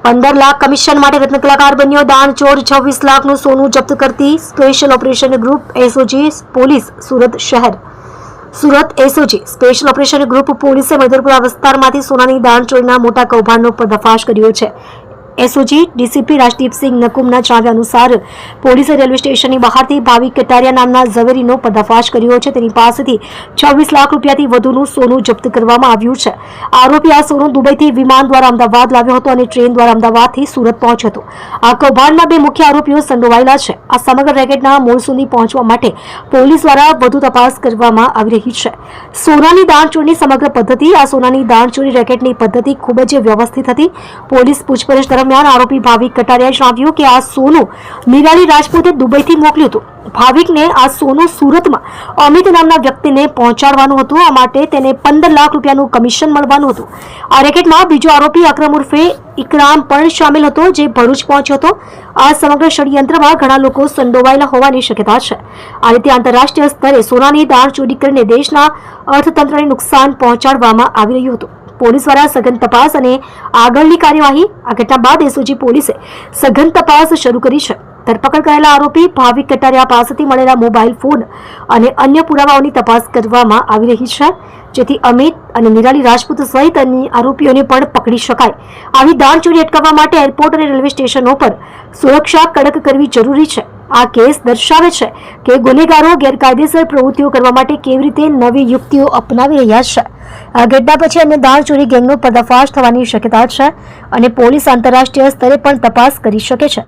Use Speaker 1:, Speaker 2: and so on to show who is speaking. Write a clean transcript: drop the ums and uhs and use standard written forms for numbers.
Speaker 1: 15 lakh commission માટે રત્ન કલાકાર બન્યો દાણચોર 26 લાખનું સોનું જપ્ત કરતી special operation group SOG police Surat શહેર Surat SOG special operation group પોલીસે મધરપુરા વિસ્તારમાંથી સોનાની દાણચોરીના મોટા કૌભાંડનો પર્દાફાશ કર્યો છે। એસઓજી ડીસીપી રાજદીપસિંહ નકુમના જણાવ્યા અનુસાર પોલીસે રેલવે સ્ટેશનની બહારથી ભાવિક કટારિયા નામના ઝવેરીનો પર્દાફાશ કર્યો છે। તેની પાસેથી 26 લાખ રૂપિયાથી વધુનું સોનું જપ્ત કરવામાં આવ્યું છે। આરોપી આ સોનું દુબઈથી વિમાન દ્વારા અમદાવાદ લાવ્યો હતો અને ટ્રેન દ્વારા અમદાવાદથી સુરત પહોંચ્યો હતો। આ કૌભાંડમાં 2 મુખ્ય આરોપીઓ સંડોવાયેલા છે। આ સમગ્ર રેકેટના મૂળ સુધી પહોંચવા માટે પોલીસ દ્વારા વધુ તપાસ કરવામાં આવી રહી છે। સોનાની દાણચોરીની સમગ્ર પદ્ધતિ આ સોનાની દાણચોરી રેકેટની પદ્ધતિ ખૂબ જ વ્યવસ્થિત હતી। પોલીસ પૂછપરછ દરમિયાન આરોપી ભાવિક કટારિયાએ જણાવ્યું કે આ સોનું નિરાલી રાજપૂતે દુબઈથી મોકલ્યું હતું। ભાવિકને આ સોનું સુરતમાં અમિત નામના વ્યક્તિને પહોંચાડવાનું હતું। આ માટે તેને 15 લાખ રૂપિયાનું કમિશન મળવાનું હતું। આ રેકેટમાં બીજો આરોપી અકરમ ઉર્ફે ઇકરામ પણ સામેલ હતો, જે ભરૂચ પહોંચ્યો હતો। આ સમગ્ર ષડયંત્રમાં ઘણા લોકો સંડોવાયેલા હોવાની શક્યતા છે। આ રીતે આંતરરાષ્ટ્રીય સ્તરે સોનાની દાણચોરી કરીને દેશના અર્થતંત્રને નુકસાન પહોંચાડવામાં આવી રહ્યું હતું। પોલીસ દ્વારા સઘન તપાસ અને આગળની કાર્યવાહી આ ઘટના બાદ એસઓજી પોલીસે સઘન તપાસ શરૂ કરી છે। ધરપકડ કરાયેલા આરોપી ભાવિક કટારિયા પાસેથી મળેલા મોબાઈલ ફોન અને અન્ય પુરાવાઓની તપાસ કરવામાં આવી રહી છે, જેથી અમિત અને નિરાલી રાજપૂત સહિત અન્ય આરોપીઓને પણ પકડી શકાય। આવી દાણચોરી અટકાવવા માટે એરપોર્ટ અને રેલવે સ્ટેશનો પર સુરક્ષા કડક કરવી જરૂરી છે। આ કેસ દર્શાવે છે કે ગુનેગારો ગેરકાયદેસર પ્રવૃત્તિઓ કરવા માટે કેવી રીતે નવી યુક્તિઓ અપનાવી રહ્યા છે। આ ઘટના પછી અન્ય દાણચોરી ગેંગનો પર્દાફાશ થવાની શક્યતા છે અને પોલીસ આંતરરાષ્ટ્રીય સ્તરે પણ તપાસ કરી શકે છે।